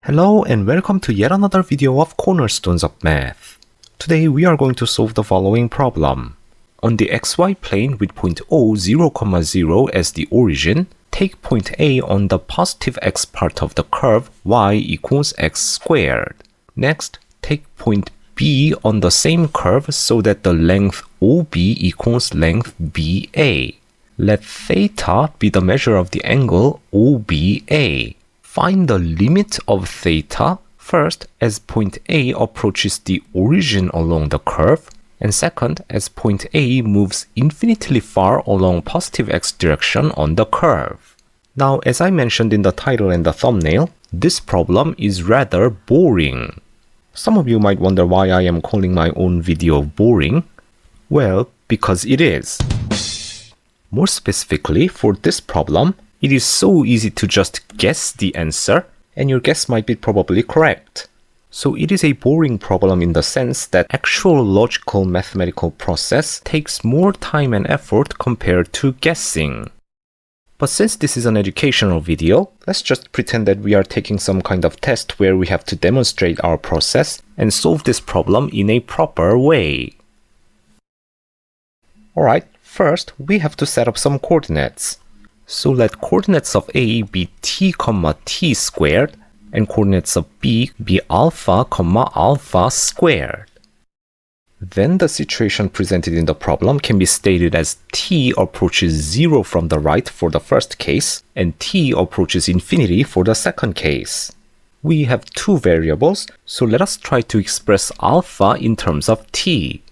Hello and welcome to yet another video of Cornerstones of Math. Today we are going to solve the following problem. On the xy plane with point O 0, 0 as the origin, take point A on the positive x part of the curve y equals x squared. Next, take point B on the same curve so that the length OB equals length BA. Let theta be the measure of the angle OBA. Find the limit of theta, first as point A approaches the origin along the curve, and second as point A moves infinitely far along positive x direction on the curve. Now, as I mentioned in the title and the thumbnail, this problem is rather boring. Some of you might wonder why I am calling my own video boring. Well, because it is. More specifically, for this problem, it is so easy to just guess the answer, and your guess might be probably correct. So it is a boring problem in the sense that actual logical mathematical process takes more time and effort compared to guessing. But since this is an educational video, let's just pretend that we are taking some kind of test where we have to demonstrate our process and solve this problem in a proper way. Alright, first we have to set up some coordinates. So let coordinates of A be t, t squared, and coordinates of B be alpha, alpha squared. Then the situation presented in the problem can be stated as t approaches 0 from the right for the first case, and t approaches infinity for the second case. We have two variables, so let us try to express alpha in terms of t.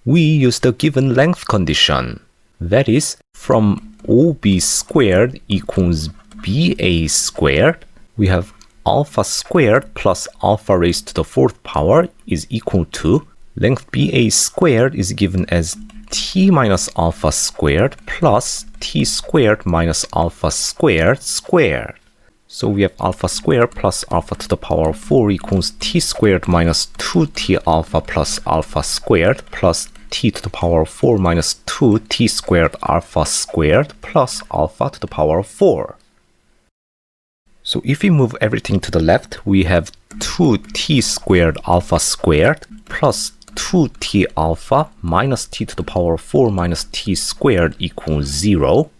We use the given length condition. That is, from OB squared equals BA squared, we have alpha squared plus alpha raised to the fourth power is equal to length BA squared is given as t minus alpha squared plus t squared minus alpha squared squared. So we have alpha squared plus alpha to the power of 4 equals t squared minus 2t alpha plus alpha squared plus t to the power of 4 minus 2t squared alpha squared plus alpha to the power of 4. So if we move everything to the left, we have 2t squared alpha squared plus 2t alpha minus t to the power of 4 minus t squared equals 0.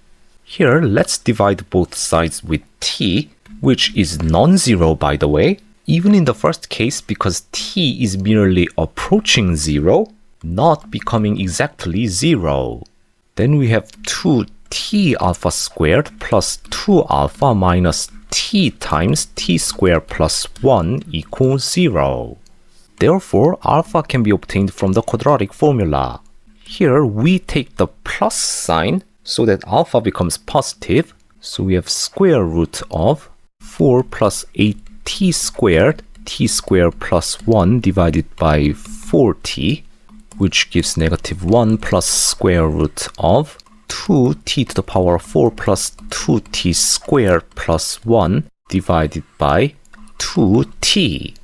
Here, let's divide both sides with t, which is non-zero by the way, even in the first case because t is merely approaching 0, not becoming exactly 0. Then we have 2t alpha squared plus 2 alpha minus t times t squared plus 1 equals 0. Therefore, alpha can be obtained from the quadratic formula. Here we take the plus sign so that alpha becomes positive. So we have square root of 4 plus 8t squared, t squared plus 1 divided by 4t, which gives negative 1 plus square root of 2t to the power of 4 plus 2t squared plus 1 divided by 2t.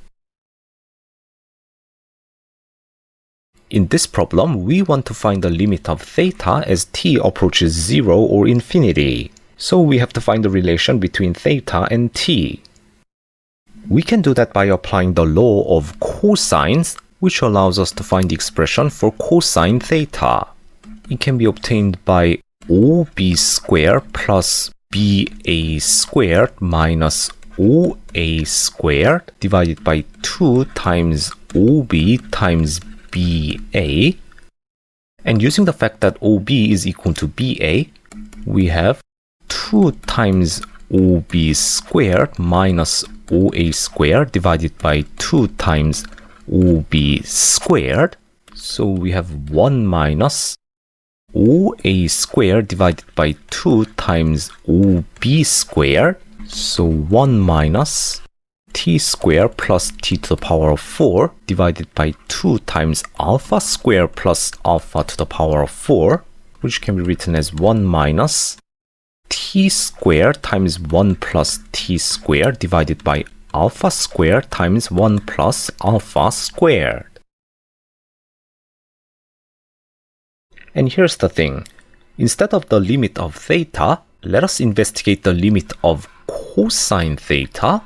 In this problem, we want to find the limit of theta as t approaches 0 or infinity. So we have to find the relation between theta and t. We can do that by applying the law of cosines, which allows us to find the expression for cosine theta. It can be obtained by OB squared plus BA squared minus OA squared divided by 2 times OB times BA. And using the fact that OB is equal to BA, we have 2 times OB squared minus OA squared divided by 2 times OB squared. So we have 1 minus OA squared divided by 2 times OB squared. So 1 minus t squared plus t to the power of 4 divided by 2 times alpha squared plus alpha to the power of 4, which can be written as 1 minus t squared times 1 plus t squared divided by alpha squared times 1 plus alpha squared. And here's the thing. Instead of the limit of theta, let us investigate the limit of cosine theta,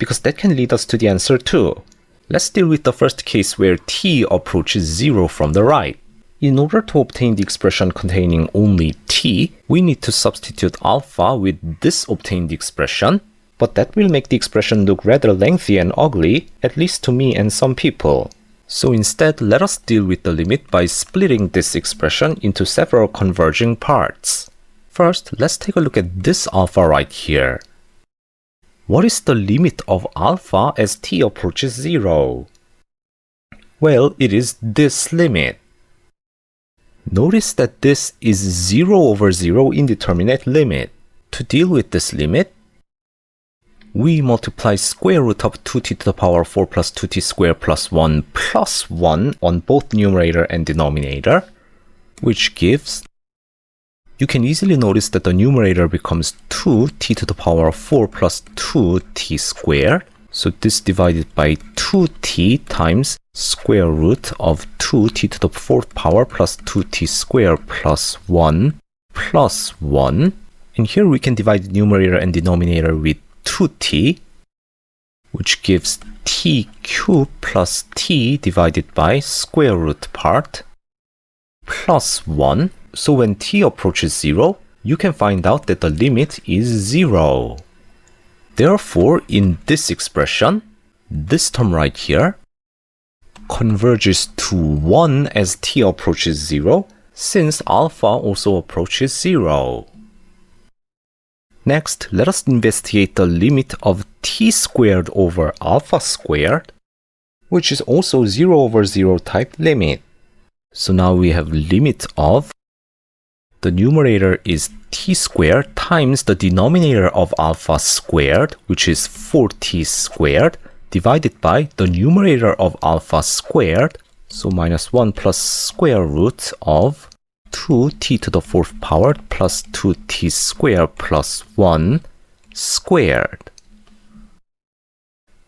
because that can lead us to the answer too. Let's deal with the first case where t approaches 0 from the right. In order to obtain the expression containing only t, we need to substitute alpha with this obtained expression, but that will make the expression look rather lengthy and ugly, at least to me and some people. So instead, let us deal with the limit by splitting this expression into several converging parts. First, let's take a look at this alpha right here. What is the limit of alpha as t approaches 0? Well, it is this limit. Notice that this is 0 over 0 indeterminate limit. To deal with this limit, we multiply square root of 2t to the power 4 plus 2t squared plus 1 on both numerator and denominator, which gives, you can easily notice that the numerator becomes 2t to the power 4 plus 2t squared. So this divided by 2t times square root of 2t to the 4th power plus 2t squared plus 1 plus 1. And here we can divide the numerator and denominator with 2t, which gives t cubed plus t divided by square root part plus 1. So when t approaches 0, you can find out that the limit is 0. Therefore, in this expression, this term right here converges to 1 as t approaches 0, since alpha also approaches 0. Next, let us investigate the limit of t squared over alpha squared, which is also 0 over 0 type limit. So now we have limit of, the numerator is t squared times the denominator of alpha squared, which is 4t squared, divided by the numerator of alpha squared, so minus 1 plus square root of 2t to the 4th power plus 2t squared plus 1 squared.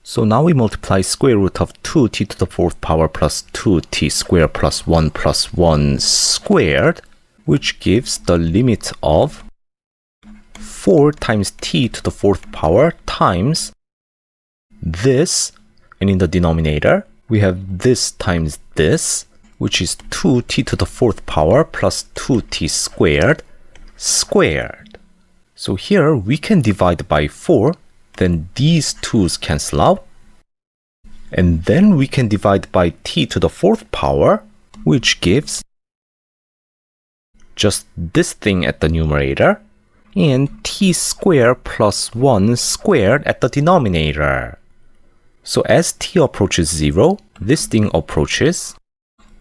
So now we multiply square root of 2t to the 4th power plus 2t squared plus 1 squared, which gives the limit of 4 times t to the 4th power times this, and in the denominator, we have this times this, which is 2t to the 4th power plus 2t squared squared. So here we can divide by 4, then these 2's cancel out, and then we can divide by t to the 4th power, which gives just this thing at the numerator, and t squared plus 1 squared at the denominator. So as t approaches 0, this thing approaches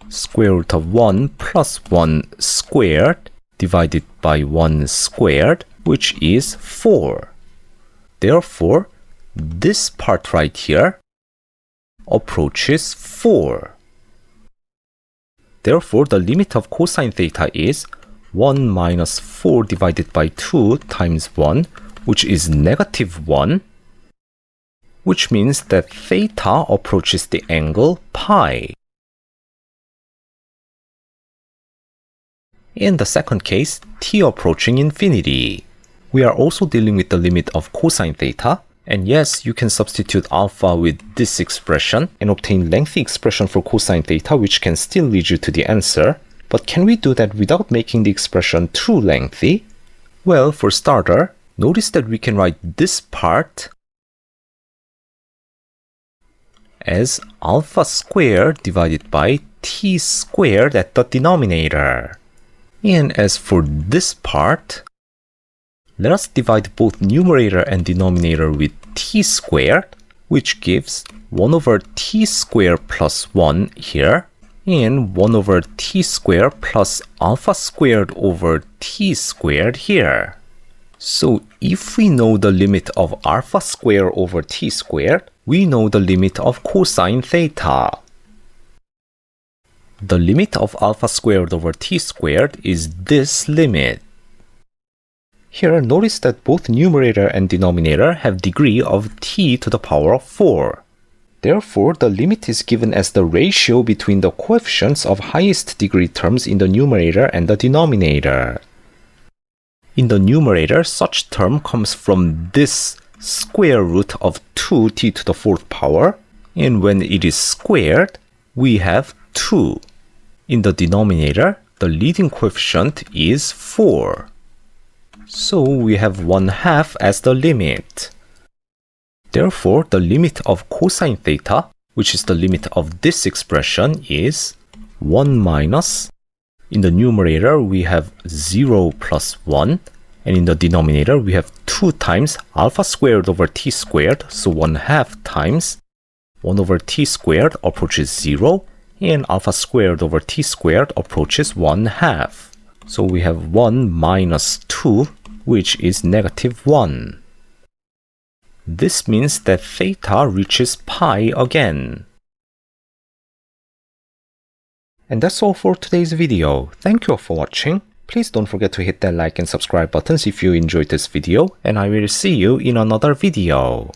square root of 1 plus 1 squared divided by 1 squared, which is 4. Therefore, this part right here approaches 4. Therefore, the limit of cosine theta is 1 minus 4 divided by 2 times 1, which is negative 1, which means that theta approaches the angle pi. In the second case, t approaching infinity, we are also dealing with the limit of cosine theta, and yes, you can substitute alpha with this expression and obtain lengthy expression for cosine theta, which can still lead you to the answer. But can we do that without making the expression too lengthy? Well, for starter, notice that we can write this part as alpha squared divided by t squared at the denominator. And as for this part, let us divide both numerator and denominator with t squared, which gives 1 over t squared plus 1 here, and 1 over t squared plus alpha squared over t squared here. So if we know the limit of alpha squared over t squared, we know the limit of cosine theta. The limit of alpha squared over t squared is this limit. Here, notice that both numerator and denominator have degree of t to the power of 4. Therefore, the limit is given as the ratio between the coefficients of highest degree terms in the numerator and the denominator. In the numerator, such term comes from this square root of 2t to the 4th power, and when it is squared, we have 2. In the denominator, the leading coefficient is 4. So we have 1/2 as the limit. Therefore, the limit of cosine theta, which is the limit of this expression, is 1 minus. In the numerator, we have 0 plus 1. And in the denominator, we have 2 times alpha squared over t squared. So 1/2 times 1 over t squared approaches 0. And alpha squared over t squared approaches 1/2. So we have 1 minus 2, which is negative 1. This means that theta reaches pi again. And that's all for today's video. Thank you all for watching. Please don't forget to hit that like and subscribe buttons if you enjoyed this video, and I will see you in another video.